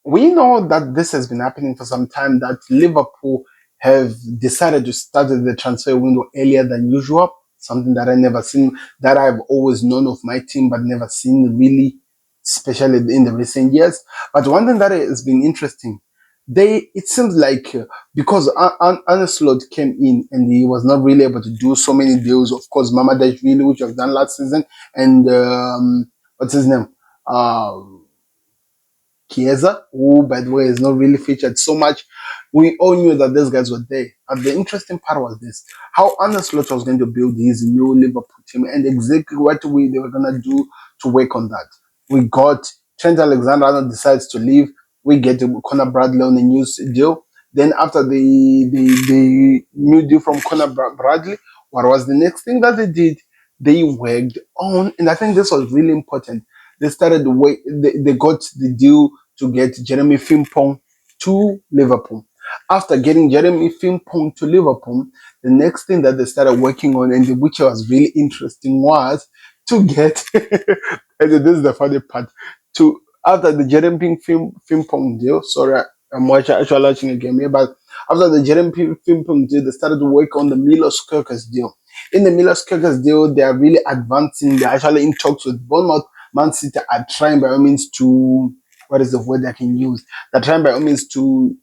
We know that this has been happening for some time, that Liverpool have decided to start the transfer window earlier than usual, something that I never seen, that I've always known of my team, but never seen really, especially in the recent years. But one thing that has been interesting, it seems like because Arne Slot came in and he was not really able to do so many deals. Of course, Mamadashvili, which was done last season, and what's his name? Uh, Chiesa, who, by the way, is not really featured so much. We all knew that these guys were there. But the interesting part was this: how Arne Slot was going to build his new Liverpool team and exactly what they were going to do to work on that. We got Trent Alexander-Arnold decides to leave. We get Conor Bradley on a new deal. Then after the new deal from Conor Bradley, what was the next thing that they did? They worked on, and I think this was really important. They started the way they got the deal to get Jeremy Frimpong to Liverpool. After getting Jeremy Frimpong to Liverpool, the next thing that they started working on, and which was really interesting, was to get, and this is the funny part, to after the Jeremy Frimpong deal, sorry, I'm actually watching a game here, but after the Jeremy Frimpong deal, they started to work on the Milos Kerkez deal. In the Milos Kerkez deal, they are really advancing. They're actually in talks with Bournemouth. Man City are trying by all means to, what is the word I can use? They're trying by all means to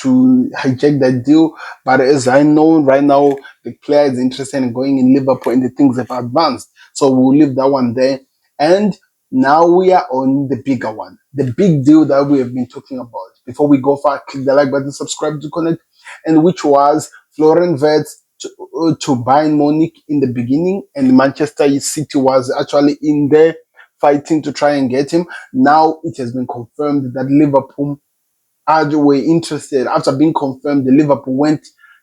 hijack that deal. But as I know right now, the player is interested in going in Liverpool and the things have advanced. So we'll leave that one there. And now we are on the bigger one, the big deal that we have been talking about. Before we go far, click the like button, subscribe to connect, and which was Florian Wirtz to Bayern Munich in the beginning, and Manchester City was actually in there fighting to try and get him. Now it has been confirmed that Liverpool were interested. After being confirmed, the Liverpool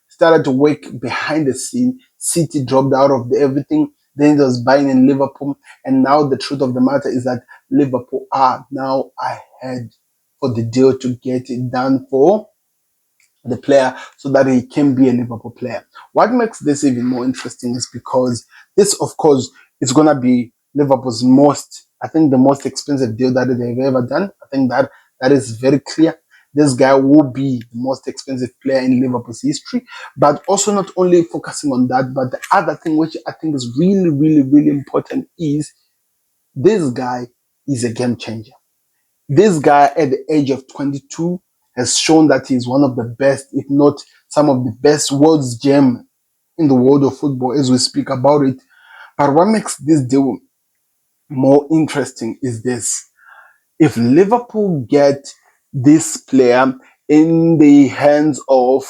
started to work behind the scene. City dropped out of everything. Then it was Bayern and Liverpool. And now the truth of the matter is that Liverpool are now ahead for the deal to get it done for the player so that he can be a Liverpool player. What makes this even more interesting is because this, of course, is going to be Liverpool's I think the most expensive deal that they've ever done. I think that is very clear. This guy will be the most expensive player in Liverpool's history, but also not only focusing on that, but the other thing which I think is really, really, really important is this guy is a game changer. This guy at the age of 22 has shown that he's one of the best, if not some of the best world's gem in the world of football as we speak about it. But what makes this deal more interesting is this. If Liverpool get this player in the hands of,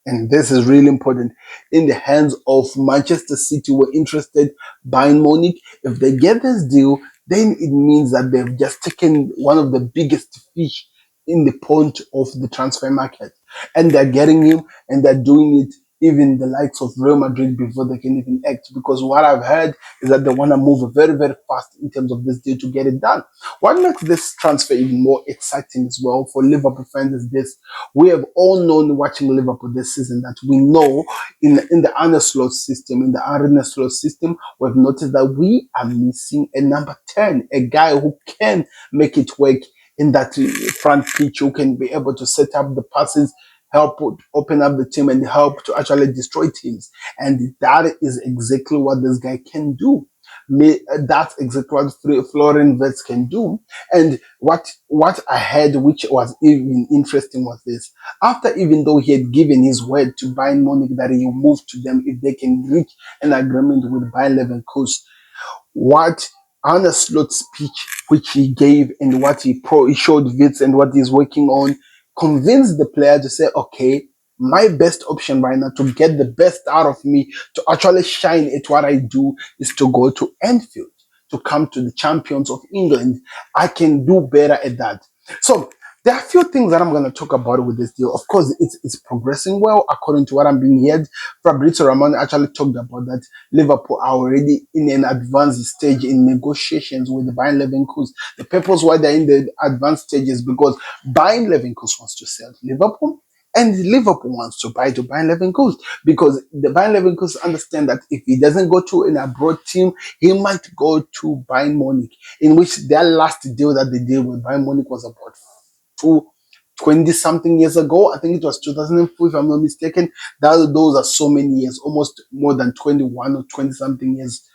and this is really important, in the hands of Manchester City were interested, Bayern Munich, if they get this deal, then it means that they've just taken one of the biggest fish in the pond of the transfer market. And they're getting him, and they're doing it even the likes of Real Madrid before they can even act. Because what I've heard is that they want to move very, very fast in terms of this deal to get it done. What makes this transfer even more exciting as well for Liverpool fans is this. We have all known watching Liverpool this season that we know in the Arne Slot system, we've noticed that we are missing a number 10, a guy who can make it work in that front pitch, who can be able to set up the passes, help open up the team, and help to actually destroy teams. And that is exactly what this guy can do. That's exactly what Florian Wirtz can do. And what I heard, which was even interesting, was this. After, even though he had given his word to Bayern Munich that he will move to them if they can reach an agreement with Bayern Leverkusen, what Arne Slot's speech, which he gave, and what he showed Wirtz and what he's working on, convinced the player to say, okay, my best option right now to get the best out of me, to actually shine at what I do, is to go to Anfield, to come to the champions of England. I can do better at that. So there are a few things that I'm going to talk about with this deal. Of course, it's progressing well according to what I'm being heard. Fabrizio Romano actually talked about that Liverpool are already in an advanced stage in negotiations with the Bayern Leverkusen. The purpose why they're in the advanced stage is because Bayern Leverkusen wants to sell to Liverpool, and Liverpool wants to buy to Bayern Leverkusen, because the Bayern Leverkusen understand that if he doesn't go to an abroad team, he might go to Bayern Munich, in which their last deal that they did with Bayern Munich was about 20 something years ago. I think it was 2004, if I'm not mistaken. Those are so many years, almost more than 21 or 20 something years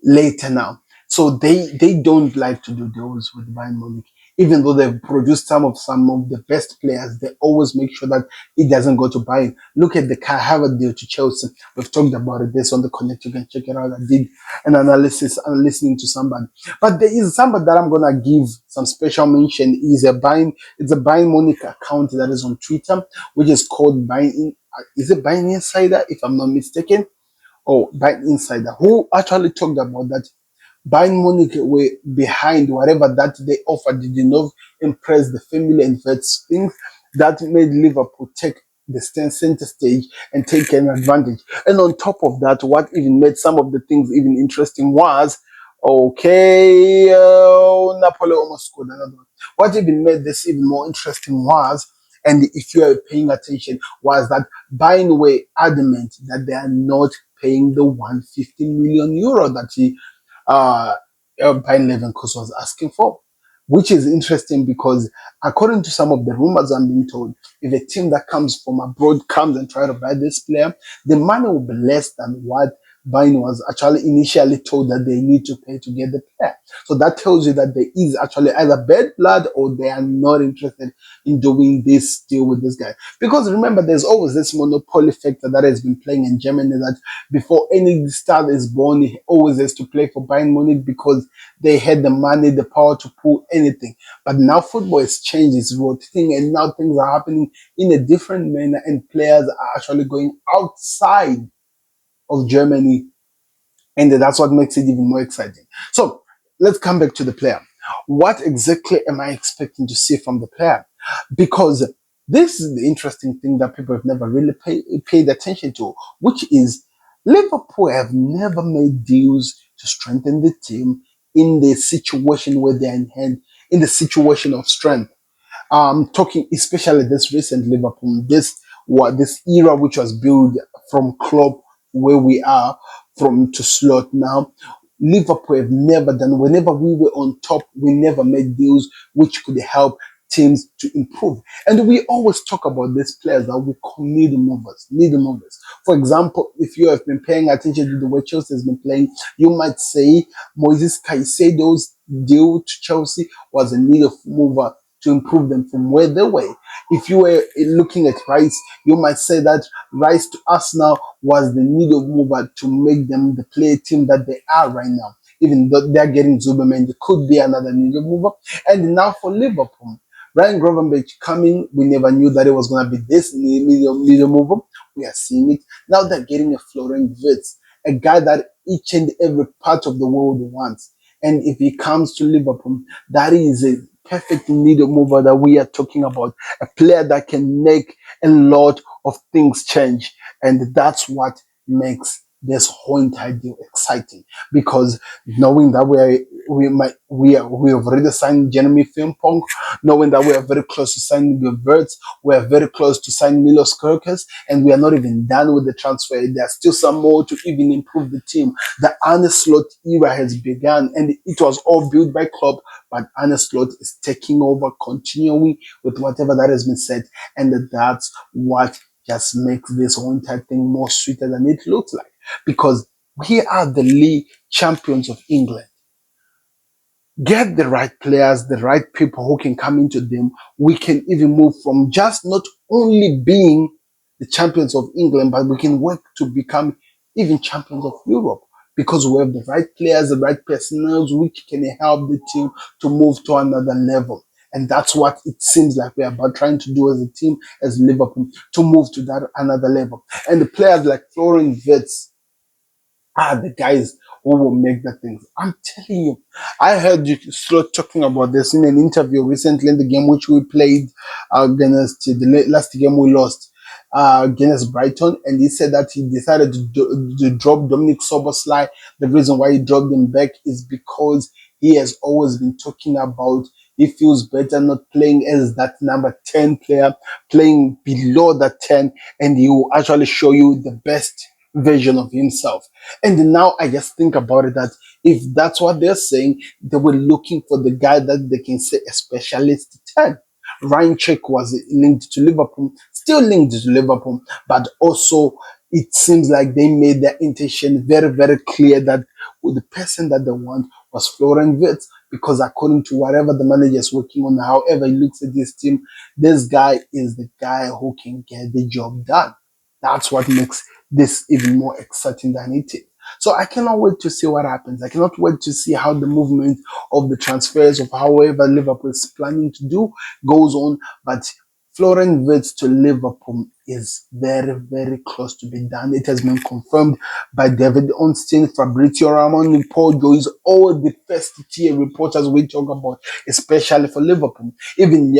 later now. So they don't like to do deals with Bayern Munich. Even though they've produced some of the best players, they always make sure that it doesn't go to Bayern. Look at the Kai Havertz deal to Chelsea. We've talked about it. This on the Connect. You can check it out. I did an analysis listening to somebody. But there is somebody that I'm gonna give some special mention. It's a Bayern Munich account that is on Twitter, which is called is it Bayern Insider, if I'm not mistaken? Or Bayern Insider, who actually talked about that Bayern Munich were behind whatever that they offered. They did not impress the family and Wirtz things that made Liverpool take the center stage and take an advantage. And on top of that, what even made some of the things even interesting was, okay, Napoli almost scored another one. What even made this even more interesting was, and if you are paying attention, was that Bayern were adamant that they are not paying the 150 million euro that uh, Bayern Leverkusen was asking for, which is interesting because according to some of the rumors I'm being told, if a team that comes from abroad comes and try to buy this player, the money will be less than what Bayern was actually initially told that they need to pay to get the player. So that tells you that there is actually either bad blood or they are not interested in doing this deal with this guy. Because remember, there's always this monopoly factor that has been playing in Germany that before any star is born, he always has to play for Bayern Munich because they had the money, the power to pull anything. But now football has changed, it's rotating, and now things are happening in a different manner, and players are actually going outside of Germany, and that's what makes it even more exciting. So let's come back to the player. What exactly am I expecting to see from the player? Because this is the interesting thing that people have never really paid attention to, which is Liverpool have never made deals to strengthen the team in the situation where they're in the situation of strength. Talking especially this recent Liverpool, this era which was built from Klopp where we are from to slot now. Liverpool have never done. Whenever we were on top, we never made deals which could help teams to improve. And we always talk about these players that we call need movers, need movers. For example, if you have been paying attention to the way Chelsea has been playing, you might say Moises Caicedo's deal to Chelsea was a need of mover to improve them from where they were. If you were looking at Rice, you might say that Rice to us now was the needle mover to make them the play team that they are right now. Even though they're getting Zuberman, it could be another needle mover. And now for Liverpool, Ryan Gravenberch coming, we never knew that it was going to be this needle mover. We are seeing it. Now they're getting a Florian Wirtz, a guy that each and every part of the world wants. And if he comes to Liverpool, that is a perfect needle mover that we are talking about, a player that can make a lot of things change. And that's what makes this whole entire deal exciting, because knowing that we have already signed Jeremy Frimpong, knowing that we are very close to signing Wirtz, we are very close to signing Milos Kerkez, and we are not even done with the transfer. There's still some more to even improve the team. The Arne Slot era has begun, and it was all built by Klopp, but Arne Slot is taking over, continuing with whatever that has been said, and that's what just makes this whole entire thing more sweeter than it looks like, because we are the league champions of England. Get the right players, the right people who can come into them. We can even move from just not only being the champions of England, but we can work to become even champions of Europe, because we have the right players, the right personnel which can help the team to move to another level. And that's what it seems like we're about trying to do as a team, as Liverpool, to move to that another level. And the players like Florian Wirtz are the guys who will make the things. I'm telling you, I heard you Slot talking about this in an interview recently in the game which we played against the last game we lost against Brighton, and he said that he decided to drop Dominic Soboslai. The reason why he dropped him back is because he has always been talking about he feels better not playing as that number 10 player, playing below that 10, and he will actually show you the best version of himself. And now I just think about it, that if that's what they're saying, they were looking for the guy that they can say a specialist 10. Ryan Check was linked to Liverpool, still linked to Liverpool, but also it seems like they made their intention very, very clear that the person that they want was Florian Wirtz, because according to whatever the manager is working on, however he looks at this team, this guy is the guy who can get the job done. That's what makes this even more exciting than it is. So I cannot wait to see what happens. I cannot wait to see how the movement of the transfers of however Liverpool is planning to do goes on. But Florian Wirtz to Liverpool is very, very close to be done. It has been confirmed by David Ornstein, Fabrizio Romano, Paul Joyce, all the first tier reporters we talk about, especially for Liverpool. Even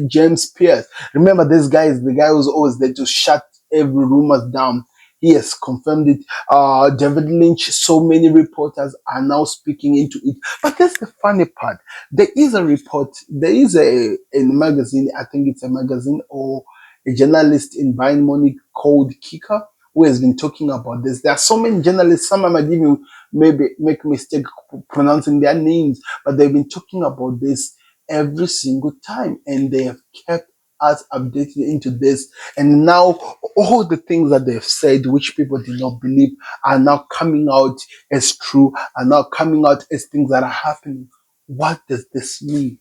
James Pierce. Remember, this guy is the guy who's always there to shut every rumors down. He has confirmed it. David Lynch, so many reporters are now speaking into it. But that's the funny part. There is a report, there is a magazine, I think it's a magazine or a journalist in Bayern Munich called Kicker, who has been talking about this. There are so many journalists, some might even maybe make mistake pronouncing their names, but they've been talking about this every single time, and they have kept us updated into this. And now all the things that they've said, which people did not believe, are now coming out as true, are now coming out as things that are happening. What does this mean?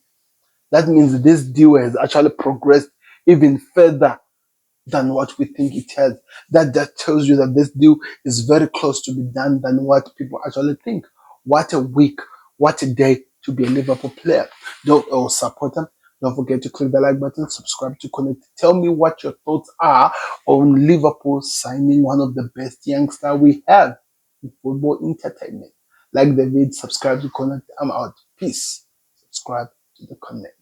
That means this deal has actually progressed even further than what we think it has. That tells you that this deal is very close to be done than what people actually think. What a week, what a day to be a Liverpool player. Don't or supporter. Don't forget to click the like button, subscribe to connect. Tell me what your thoughts are on Liverpool signing one of the best youngsters we have in football entertainment. Like the video, subscribe to connect. I'm out. Peace. Subscribe to the connect.